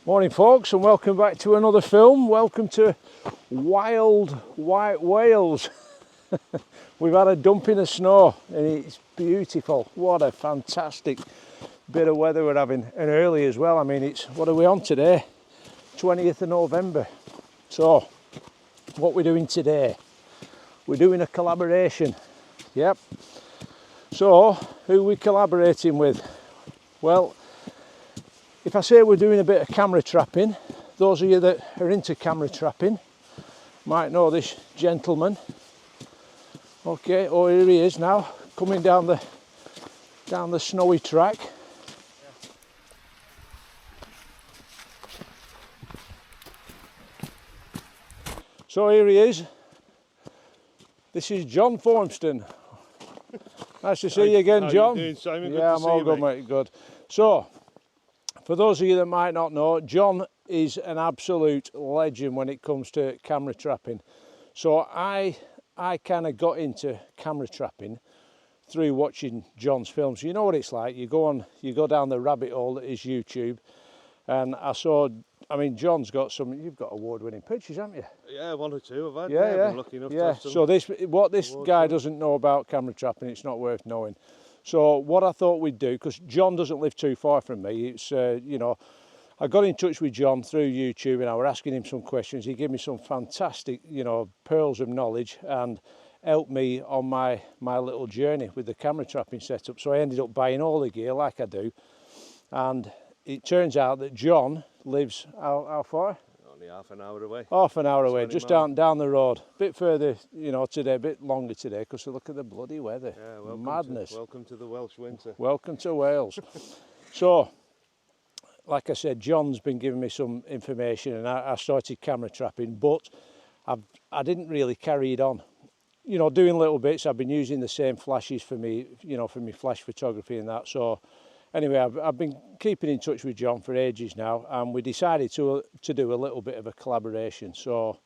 Morning folks, and welcome back to another film. Welcome to Wild White Wales. We've had a dumping of snow and it's beautiful. What a fantastic bit of weather we're having, and early as well. I mean, it's, what are we on today? 20th of November. So what we're doing today, we're doing a collaboration. Yep. So who are we collaborating with? Well, if I say we're doing a bit of camera trapping, those of you that are into camera trapping might know this gentleman. Okay, oh, here he is now, coming down the snowy track. So here he is. This is John Formestone. Nice to see you again, John. How you doing, Simon? Yeah, I'm all good, mate. Good. So, for those of you that might not know, John is an absolute legend when it comes to camera trapping. So I kind of got into camera trapping through watching John's films. You know what it's like. You go down the rabbit hole that is YouTube, and I mean, John's got you've got award-winning pictures, haven't you? Yeah, one or two I've had. Yeah, I've been lucky enough to have some. So what this guy doesn't know about camera trapping, it's not worth knowing. So what I thought we'd do, because John doesn't live too far from me, it's, you know, I got in touch with John through YouTube and I was asking him some questions. He gave me some fantastic, you know, pearls of knowledge and helped me on my little journey with the camera trapping setup. So I ended up buying all the gear like I do. And it turns out that John lives, how far? Only half an hour away. Half an hour away, just down the road. A bit further, you know, today, a bit longer today, because look at the bloody weather. Yeah, madness. Welcome to the Welsh winter. Welcome to Wales. So, like I said, John's been giving me some information, and I started camera trapping, but I didn't really carry it on. You know, doing little bits. I've been using the same flashes for me, you know, for me flash photography and that. So, anyway, I've been keeping in touch with John for ages now, and we decided to do a little bit of a collaboration. So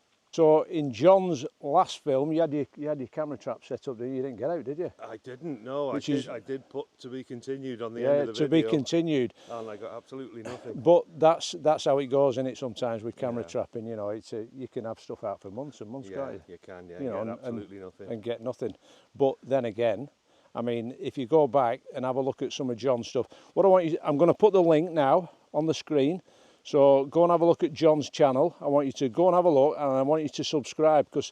in John's last film, you had your camera trap set up there. You didn't get out, did you? I didn't. No, I did put to be continued on the end of the video. Yeah, to be continued. And I got absolutely nothing. But that's how it goes, isn't it? Sometimes with camera trapping, you know, you can have stuff out for months and months, can't you? You can, yeah. You know, absolutely nothing. And get nothing. But then again, I mean, if you go back and have a look at some of John's stuff, what I want you, I'm going to put the link now on the screen. So go and have a look at John's channel. I want you to go and have a look, and I want you to subscribe, because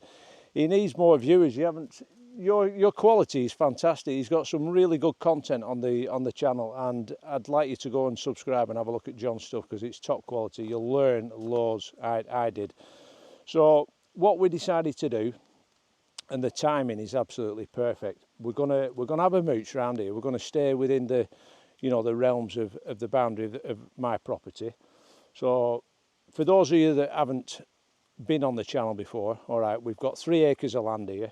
he needs more viewers. Your quality is fantastic. He's got some really good content on the channel, and I'd like you to go and subscribe and have a look at John's stuff, because it's top quality. You'll learn loads. I did. So what we decided to do, and the timing is absolutely perfect. We're gonna have a mooch around here. We're gonna stay within the, you know, the realms of the boundary of my property. So for those of you that haven't been on the channel before, all right, we've got 3 acres of land here,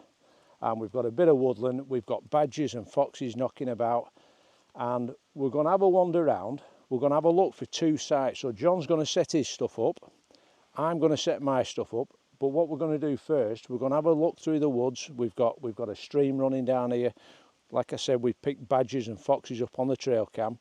and we've got a bit of woodland. We've got badgers and foxes knocking about, and we're gonna have a wander around. We're gonna have a look for 2 sites. So John's gonna set his stuff up. I'm gonna set my stuff up. But what we're going to do first, we're going to have a look through the woods. We've got a stream running down here. Like I said, we've picked badgers and foxes up on the trail cam,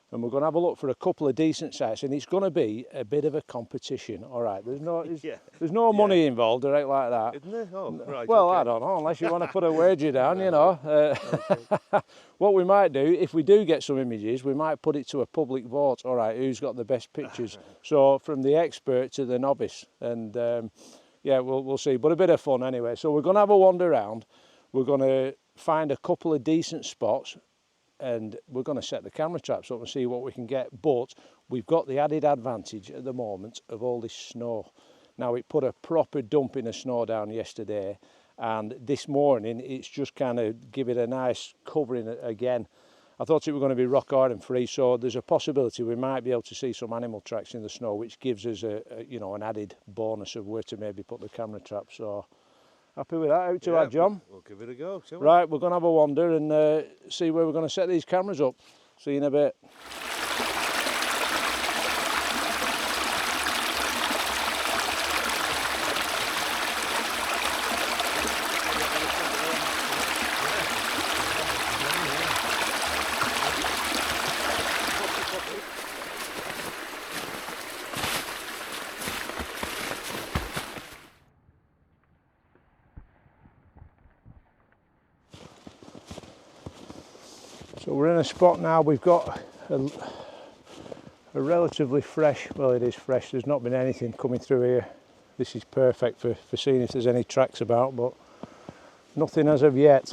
and we're going to have a look for a couple of decent sites. And it's going to be a bit of a competition. All right, there's no money involved, or right like that. Isn't there? Oh, right. Well, okay. I don't know, unless you want to put a wager down, you know. Okay. What we might do, if we do get some images, we might put it to a public vote. All right, who's got the best pictures? So from the expert to the novice, and yeah, we'll see, but a bit of fun anyway. So we're going to have a wander around. We're going to find a couple of decent spots, and we're going to set the camera traps up and see what we can get. But we've got the added advantage at the moment of all this snow. Now, it put a proper dumping of snow down yesterday, and this morning it's just kind of give it a nice covering again. I thought it was going to be rock hard and free, so there's a possibility we might be able to see some animal tracks in the snow, which gives us you know, an added bonus of where to maybe put the camera trap. So happy with that. Out to that, John. We'll give it a go, shall we? Right, we're going to have a wander and see where we're going to set these cameras up. See you in a bit. So we're in a spot now, we've got a relatively fresh, well it is fresh, there's not been anything coming through here. This is perfect for seeing if there's any tracks about, but nothing as of yet.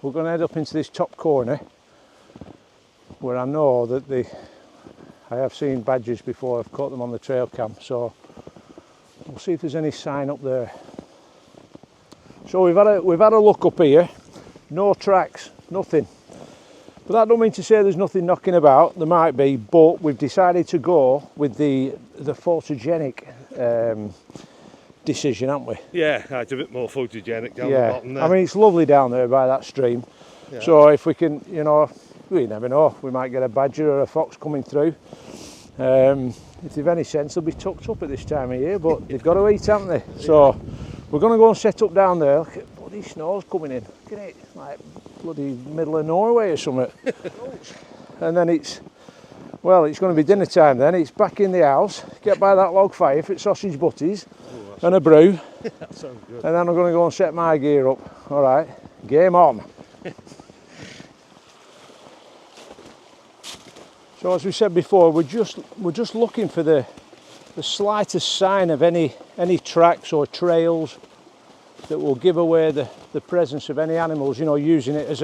We're going to head up into this top corner where I know that I have seen badgers before, I've caught them on the trail cam, so we'll see if there's any sign up there. So we've had a look up here, no tracks, nothing. But that don't mean to say there's nothing knocking about, there might be, but we've decided to go with the photogenic decision, haven't we? Yeah, it's a bit more photogenic down the bottom there. I mean, it's lovely down there by that stream. Yeah. So if we can, you know, we never know, we might get a badger or a fox coming through. If they've any sense, they'll be tucked up at this time of year, but they've got to eat, haven't they? Yeah. So we're going to go and set up down there. Look at bloody snow's coming in. Look at it, like bloody middle of Norway or something. And then it's going to be dinner time then. It's back in the house, get by that log fire for sausage butties and a brew. That sounds good. And then I'm going to go and set my gear up. All right, game on. So as we said before, we're just looking for the slightest sign of any tracks or trails that will give away the presence of any animals, you know, using it as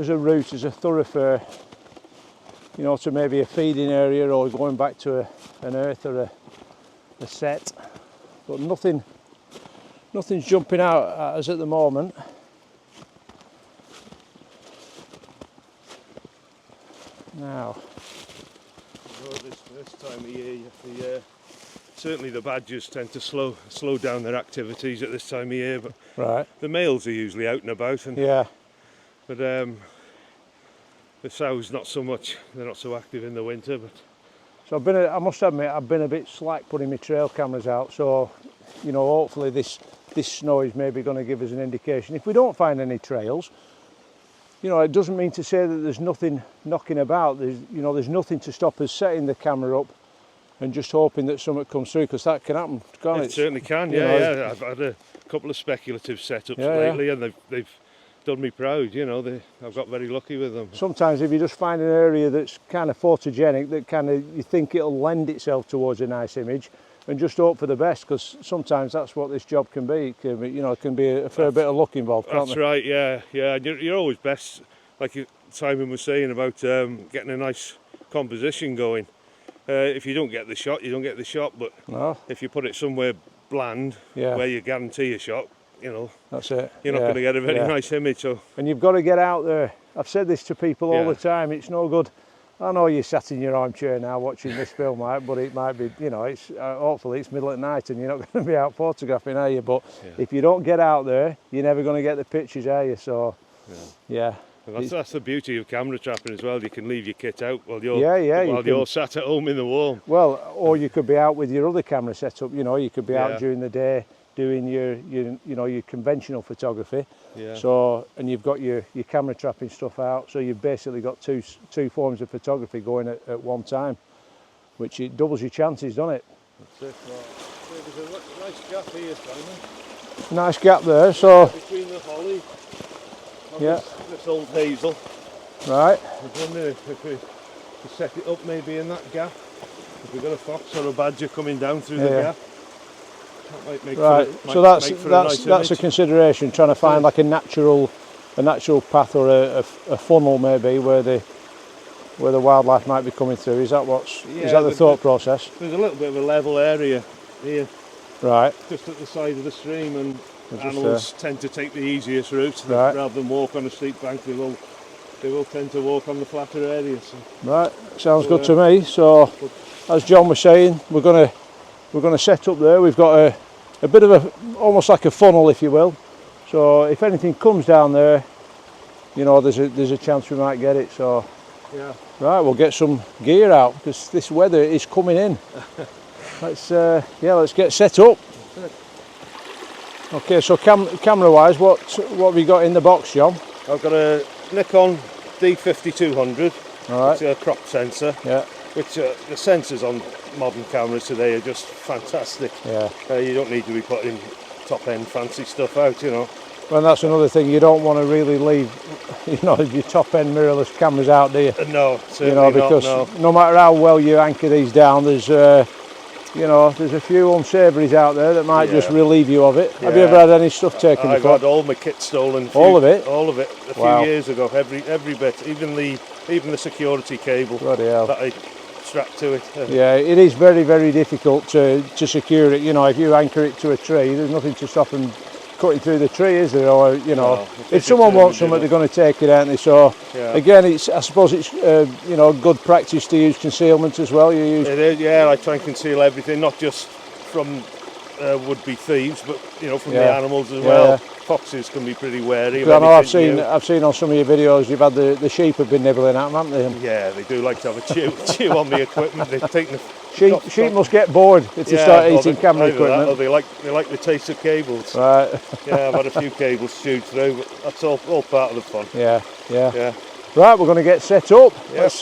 a route, as a thoroughfare, you know, to maybe a feeding area or going back to an earth or a set. But nothing's jumping out at us at the moment. Now, this time of year, certainly the badgers tend to slow down their activities at this time of year, but right. The males are usually out and about, and yeah. But the sows not so much. They're not so active in the winter. But so I must admit, I've been a bit slack putting my trail cameras out. So, you know, hopefully this snow is maybe going to give us an indication. If we don't find any trails, you know, it doesn't mean to say that there's nothing knocking about. There's nothing to stop us setting the camera up and just hoping that something comes through, because that can happen, can't it? It certainly can, yeah. I've had a couple of speculative setups lately, and they've done me proud, you know. I've got very lucky with them. Sometimes if you just find an area that's kind of photogenic, that kind of you think it'll lend itself towards a nice image, and just hope for the best, because sometimes that's what this job can be. It can be, you know, it can be a fair bit of luck involved, can't That's right, yeah. And you're always best, like Simon was saying about getting a nice composition going. If you don't get the shot, you don't get the shot, but if you put it somewhere bland, where you guarantee a shot, you know, that's it. You're not going to get a very nice image. So. And you've got to get out there. I've said this to people all the time. It's no good. I know you're sat in your armchair now watching this film, right? But it might be, you know, it's hopefully it's middle at night and you're not going to be out photographing, are you? But if you don't get out there, you're never going to get the pictures, are you? So, Well, that's the beauty of camera trapping as well. You can leave your kit out while you're sat at home in the warm. Well, or you could be out with your other camera setup. You know, you could be out during the day doing your conventional photography. Yeah. So, and you've got your camera trapping stuff out. So you've basically got two forms of photography going at one time, which it doubles your chances, doesn't it? That's it. Well, there's a nice gap here, Simon. Nice gap there. So between the holly. This old hazel. Right. I wonder if we set it up maybe in that gap. If we've got a fox or a badger coming down through the gap. That might make that's a consideration, trying to find like a natural path or a funnel maybe where the wildlife might be coming through. Is that the thought process? There's a little bit of a level area here. Right. Just at the side of the stream, and animals tend to take the easiest route rather than walk on a steep bank. They will tend to walk on the flatter areas. So. Right, sounds good to me. So, as John was saying, we're going to set up there. We've got a bit of almost like a funnel, if you will. So if anything comes down there, you know, there's a chance we might get it. So right, we'll get some gear out because this weather is coming in. Let's get set up. Okay, so camera wise, what have you got in the box, John? I've got a Nikon D5200. All right. It's a crop sensor. Yeah. Which the sensors on modern cameras today are just fantastic. Yeah. You don't need to be putting top-end fancy stuff out, you know. Well, that's another thing, you don't want to really leave, you know, your top end mirrorless cameras out, do you? No, certainly you know, because not, no matter how well you anchor these down, there's you know, there's a few unsavouries out there that might just relieve you of it. Yeah. Have you ever had any stuff taken I've before? had all my kit stolen. All of it? All of it. A few years ago, every bit, even the security cable that I strapped to it. Yeah, it is very, very difficult to secure it. You know, if you anchor it to a tree, there's nothing to stop them cutting through the tree, is there? Or, you know, if someone wants something, they're going to take it, aren't they? So, again, I suppose it's, you know, good practice to use concealment as well. It is, yeah, I try and conceal everything, not just from would-be thieves, but, you know, from the animals as well. Foxes can be pretty wary. I know I've seen on some of your videos you've had the sheep have been nibbling at them, haven't they? Yeah, they do like to have a chew on the equipment. They've taken sheep must get bored if they start eating camera equipment. Or they like the taste of cables. Right. Yeah, I've had a few cables chewed through, but that's all part of the fun. Yeah. Right, we're going to get set up. Let's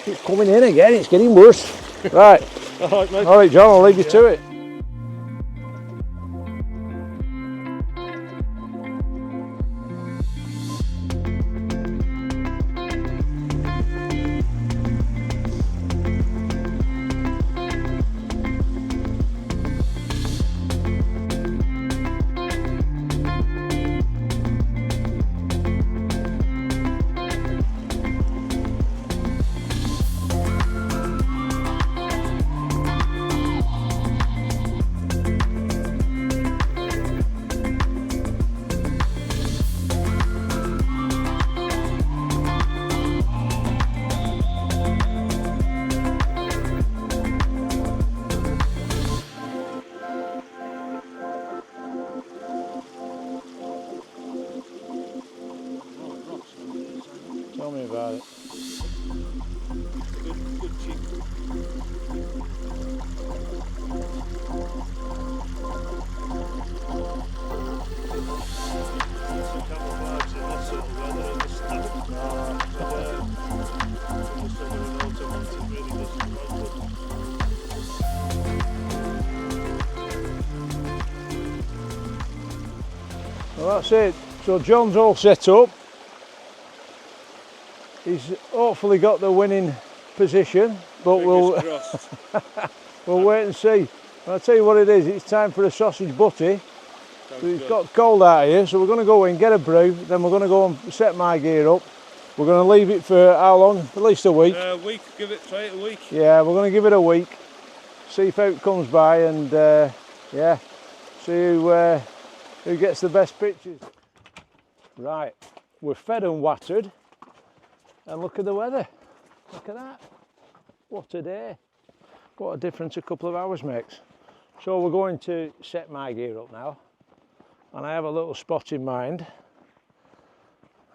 keep coming in again. It's getting worse. Right. All right, mate. All right, John. I'll leave you to it. Tell me about it. Good cheap. Well, that's it. So John's all set up. He's hopefully got the winning position, but we'll wait and see. I'll tell you what it is, it's time for a sausage butty. So it's got cold out here, so we're going to go in, get a brew, then we're going to go and set my gear up. We're going to leave it for how long? At least a week. A week, try it a week. Yeah, we're going to give it a week, see if out comes by, and yeah, see who gets the best pictures. Right, we're fed and watered. And look at the weather, look at that, what a day, what a difference a couple of hours makes. So we're going to set my gear up now, and I have a little spot in mind.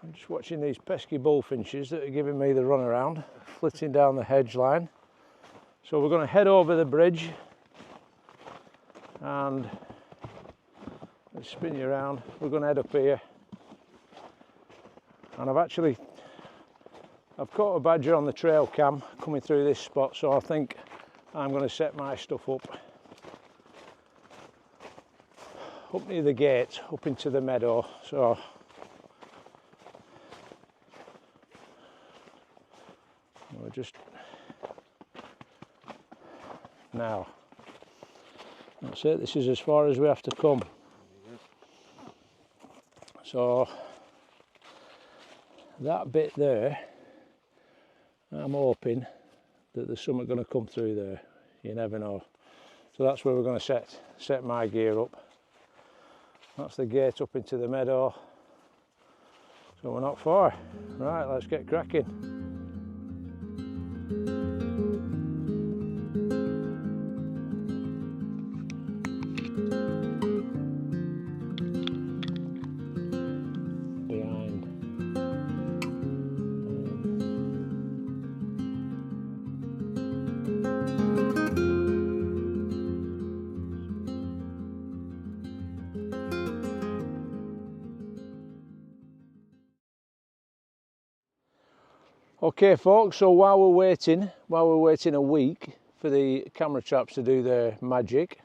I'm just watching these pesky bullfinches that are giving me the run around, flitting down the hedge line. So we're going to head over the bridge, and let's spin you around, we're going to head up here. And I've caught a badger on the trail cam coming through this spot, so I think I'm going to set my stuff up near the gate, up into the meadow. So we're just now. That's it. This is as far as we have to come. So that bit there, I'm hoping that there's something going to come through there. You never know. So that's where we're going to set my gear up. That's the gate up into the meadow. So we're not far. Right, let's get cracking. Okay folks, so while we're waiting a week for the camera traps to do their magic,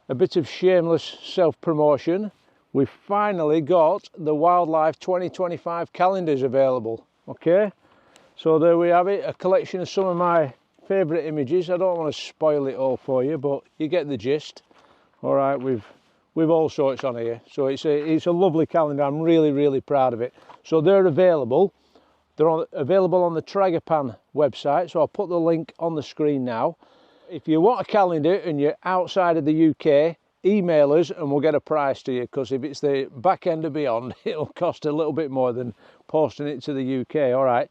a bit of shameless self-promotion. we've finally got the Wildlife 2025 calendars available. Okay, so there we have it, a collection of some of my favourite images. I don't want to spoil it all for you, but you get the gist. All right, we've all sorts on here, so it's a lovely calendar. I'm really proud of it. So they're available. They're available on the Tragapan website, so I'll put the link on the screen now. If you want a calendar and you're outside of the UK, email us and we'll get a price to you, because if it's the back end and beyond, it'll cost a little bit more than posting it to the UK. All right.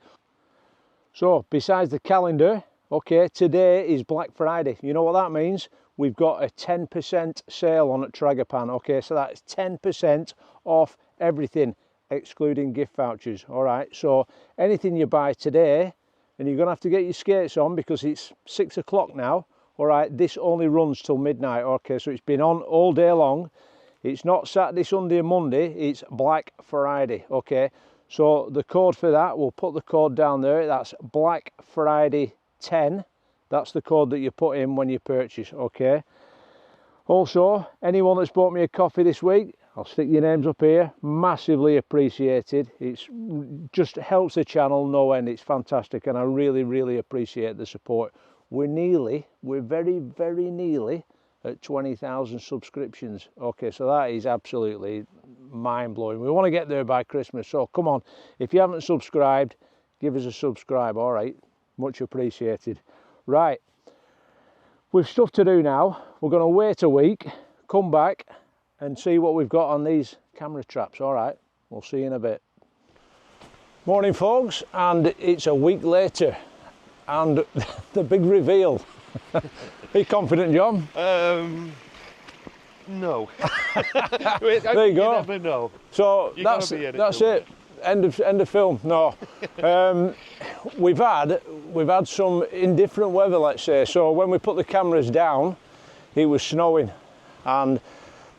So besides the calendar, okay, today is Black Friday. You know what that means? We've got a 10% sale on at Tragapan. Okay, so that's 10% off everything, excluding gift vouchers. All right, so anything you buy today, and you're gonna have to get your skates on because it's 6 o'clock now. All right, this only runs till midnight. Okay, so it's been on all day long. It's not Saturday, Sunday and Monday, it's Black Friday. Okay, so the code for that, we'll put the code down there. That's Black Friday 10. That's the code that you put in when you purchase. Okay, also anyone that's bought me a coffee this week, I'll stick your names up here. Massively appreciated. It's just helps the channel no end. It's fantastic, and I really appreciate the support. We're very nearly at 20,000 subscriptions. Okay, so that is absolutely mind-blowing. We want to get there by Christmas, so come on, if you haven't subscribed, give us a subscribe. All right, much appreciated. Right, we've stuff to do now. We're going to wait a week, come back and see what we've got on these camera traps. All right, we'll see you in a bit. Morning folks, and it's a week later, and the big reveal. Are you confident, John? No. There you go. You never know. So that's it. End of film. No. We've had some indifferent weather, let's say. So when we put the cameras down, it was snowing, and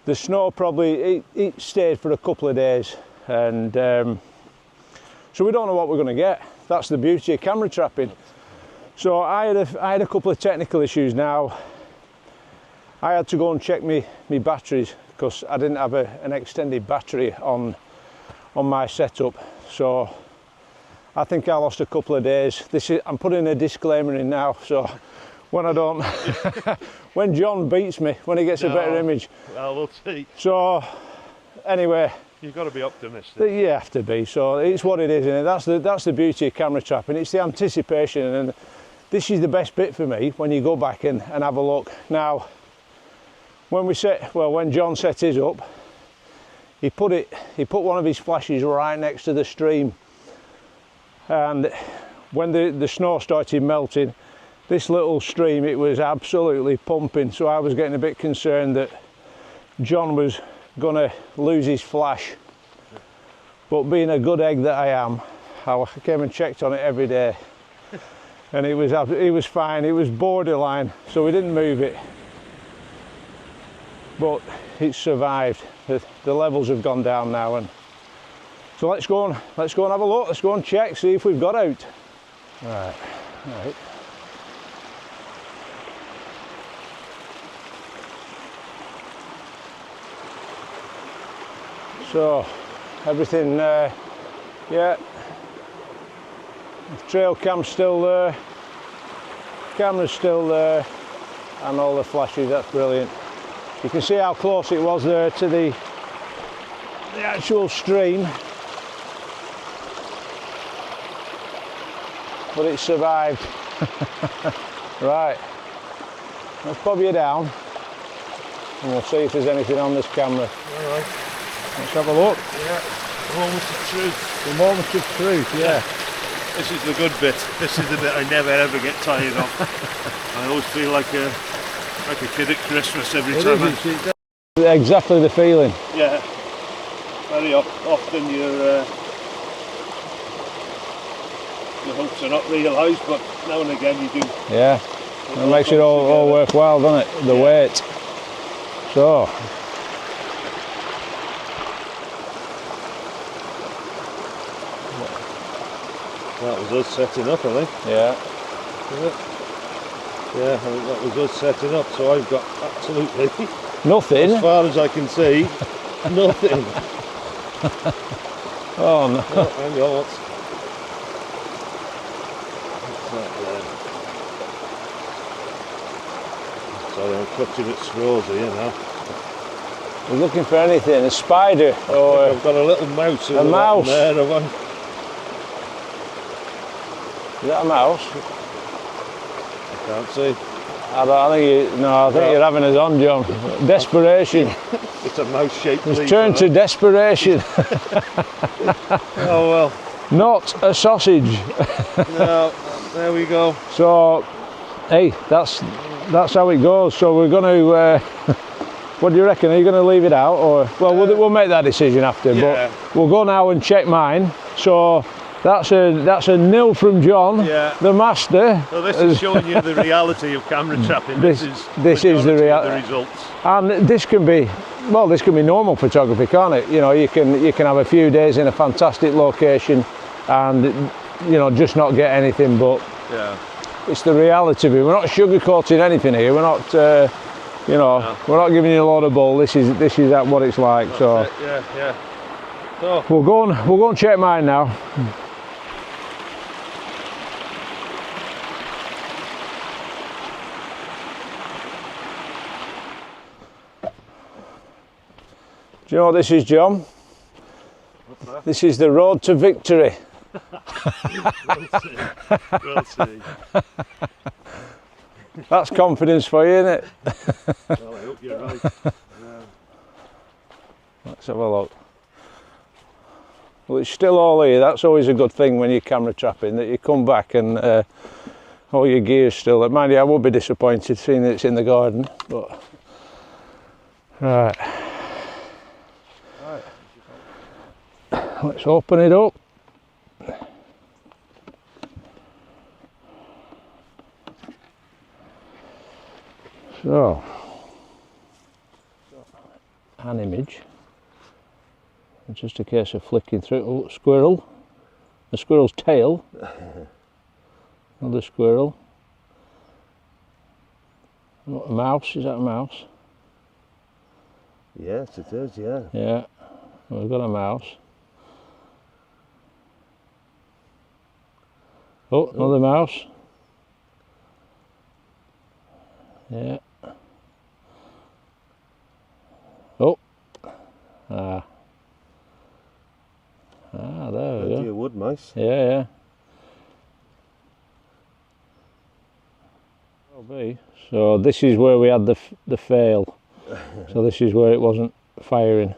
the snow probably it stayed for a couple of days, and so we don't know what we're going to get. That's the beauty of camera trapping. So I had a couple of technical issues now. I had to go and check me batteries because I didn't have an extended battery on my setup. So I think I lost a couple of days. I'm putting a disclaimer in now, so when I don't, when John beats me, when he gets a better image. Well, we'll see. So anyway, you've got to be optimistic. You have to be. So it's what it is, isn't it? That's the beauty of camera trapping. It's the anticipation, and this is the best bit for me when you go back and have a look. Now, when John set his up, he put one of his flashes right next to the stream, and when the snow started melting, this little stream, it was absolutely pumping. So I was getting a bit concerned that John was gonna lose his flash, but being a good egg that I am, I came and checked on it every day, and it was fine. It was borderline, so we didn't move it, but it survived. The levels have gone down now, and so let's go and have a look. Let's go and check, see if we've got out. Right. So everything, yeah, the trail cam's still there, camera's still there, and all the flashes. That's brilliant. You can see how close it was there to the actual stream, but it survived. Right, let's bob you down and we'll see if there's anything on this camera. All right. Let's have a look. Yeah, the moment of truth. The moment of truth, yeah. This is the good bit. This is the bit I never ever get tired of. I always feel like a kid at Christmas every time. It's exactly the feeling. Yeah. Very often your hopes are not realised, but now and again you do. Yeah. It makes it all worthwhile, doesn't it? The wait. So. That was us setting up, I think. Yeah. Is it? Yeah, I think that was us setting up, so I've got absolutely nothing. As far as I can see, Nothing. Oh no. Oh, hang on, what's that there? Sorry, I'm clutching at straws here now. You're looking for anything, a spider or I've got a little mouse. a mouse. There, have I? Is that a mouse? I can't see. I think you're having us on, John. Desperation. It's a mouse-shaped It's leaf. turned to desperation. Oh well. Not a sausage. No, there we go. So, hey, that's how it goes. So we're going to. What do you reckon? Are you going to leave it out, or we'll make that decision after? Yeah. But we'll go now and check mine. So that's a nil from John, Yeah. the master. So this is showing you the reality of camera trapping. This is the results. And this can be normal photography, can't it? You know, you can have a few days in a fantastic location, and just not get anything. But Yeah. it's the reality of it. We're not sugarcoating anything here. We're not. No. We're not giving you a load of bull. This is what it's like. That's so it, yeah. So we'll go and check mine now. Do you know what this is, John? what's that? This is the road to victory. We'll see. That's confidence for you, isn't it? Well, I hope you're right. Let's have a look. Well, it's still all here. That's always a good thing when you're camera trapping, that you come back and all your gear's still. Mind you, I would be disappointed seeing that it's in the garden. But right, let's open it up. So, an image. It's just a case of flicking through. Oh, squirrel. A squirrel's tail. Another squirrel. Oh, a mouse. Is that a mouse? Yes, it is. Yeah. Yeah. We've got a mouse. Oh, another mouse. Yeah. Oh. Ah, there we go. Dear wood mice. Yeah. So this is where we had the fail. So this is where it wasn't firing.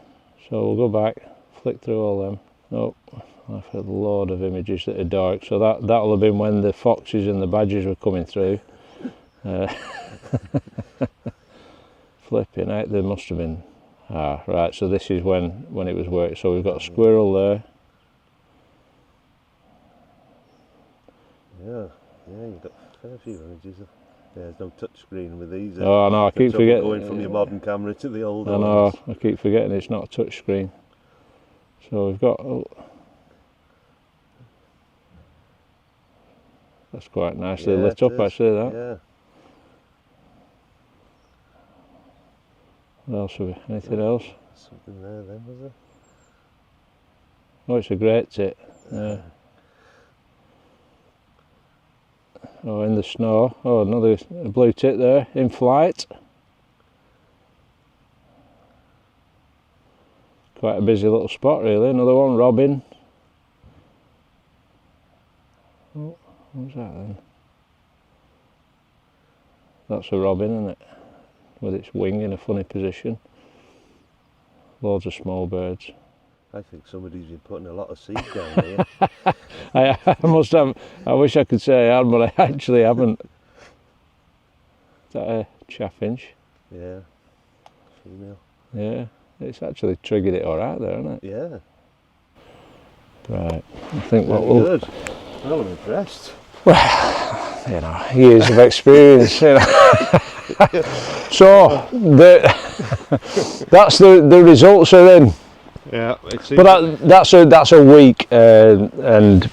So we'll go back, flick through all them. Oh, I've had a load of images that are dark. So that'll have been when the foxes and the badgers were coming through. Flipping out, there must have been. Right, so this is when it was working. So we've got a squirrel there. Yeah, you've got a fair few images. There's no touch screen with these. Oh no, I keep forgetting. Going from your modern camera to the old ones. I know, I keep forgetting it's not a touch screen. So we've got. Oh, that's quite nicely lit up, actually. That. Yeah. What else have we? Anything else? Something there then, was there? Oh, it's a great tit. Yeah. Oh, in the snow. Oh, another blue tit there, in flight. Quite a busy little spot, really. Another one, robin. Oh, what was that then? That's a robin, isn't it? With its wing in a funny position. Loads of small birds. I think somebody's been putting a lot of seed down here. I must have. I wish I could say I had, but I actually haven't. Is that a chaffinch? Yeah, female. Yeah, it's actually triggered it all right there, hasn't it? Yeah. Right, I think what we'll... Good. Well, I'm impressed. Well, years of experience, So that's the results are in. Yeah, but that's a week, and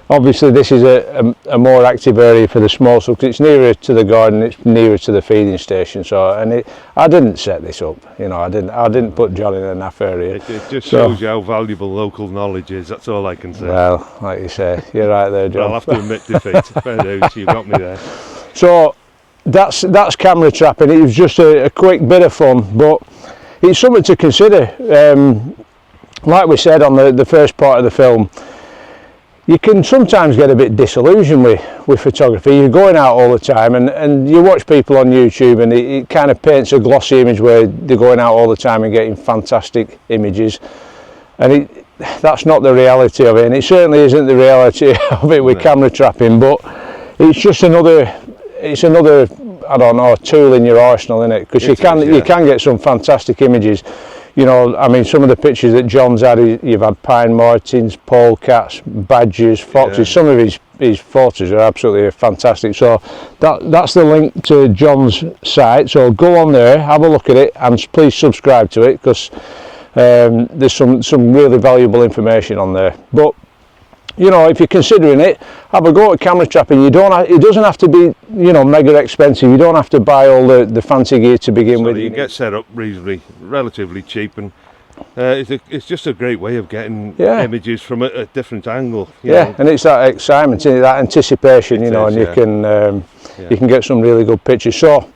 obviously this is a more active area for the small stuff, 'cause it's nearer to the garden, it's nearer to the feeding station. So, and I didn't set this up, you know, I didn't put John in a naff area. It just shows you how valuable local knowledge is. That's all I can say. Well, like you say, you're right there, John. I'll have to admit defeat. Fair dues, you got me there. So that's camera trapping. It was just a quick bit of fun, but it's something to consider. Like we said on the first part of the film, you can sometimes get a bit disillusioned with photography. You're going out all the time, and you watch people on YouTube, and it kind of paints a glossy image where they're going out all the time and getting fantastic images, and that's not the reality of it, and it certainly isn't the reality of it with camera trapping. But it's just another I don't know, tool in your arsenal, isn't it? Because you can get some fantastic images. You know, I mean, some of the pictures that John's had, you've had pine martins, polecats, badgers, foxes. Some of his photos are absolutely fantastic. So that's the link to John's site. So go on there, have a look at it, and please subscribe to it, because there's some really valuable information on there. But you know, if you're considering it, have a go at camera trapping. It doesn't have to be, you know, mega expensive. You don't have to buy all the fancy gear to begin with. You get set up relatively cheap, and it's just a great way of getting images from a different angle. You know. And it's that excitement, that anticipation, you know, and you can get some really good pictures. So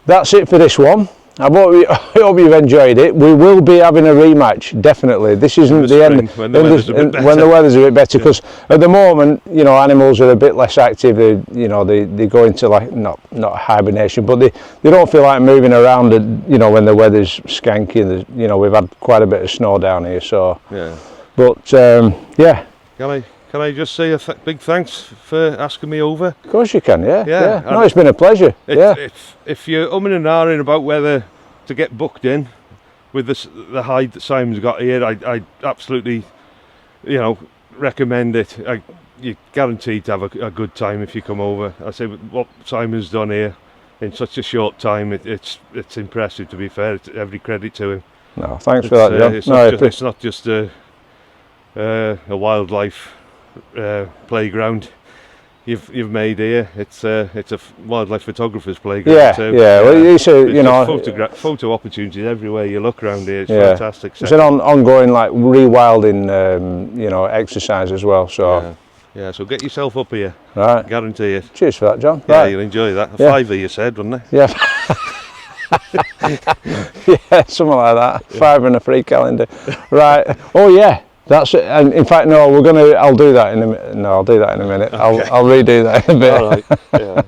that's it for this one. I hope you've enjoyed it. We will be having a rematch, definitely. This isn't the end when the weather's a bit better, because at the moment, you know, animals are a bit less active. They go into, like, not hibernation, but they don't feel like moving around, you know, when the weather's skanky. And you know, we've had quite a bit of snow down here, so but yeah. Can I just say a big thanks for asking me over? Of course you can, yeah. No, it's been a pleasure. If you're umming and ahhing about whether to get booked in with the hide that Simon's got here, I absolutely, you know, recommend it. You're guaranteed to have a good time if you come over. I say what Simon's done here in such a short time, it's impressive, to be fair. It's every credit to him. No, thanks for that, John. It's not just a wildlife playground you've made here. It's a wildlife photographer's playground too. Well, you know, photo opportunities everywhere you look around here. It's fantastic. It's an ongoing, like, rewilding you know, exercise as well. So so get yourself up here. Right. Guarantee it. Cheers for that, John. Yeah, right. You'll enjoy that. A fiver, you said, wasn't it? Yeah. Yeah, something like that. $5 and a free calendar. Right. Oh yeah. That's it. And in fact, no, I'll do that in a minute. No, I'll do that in a minute. Okay. I'll redo that in a bit. All right. Yeah.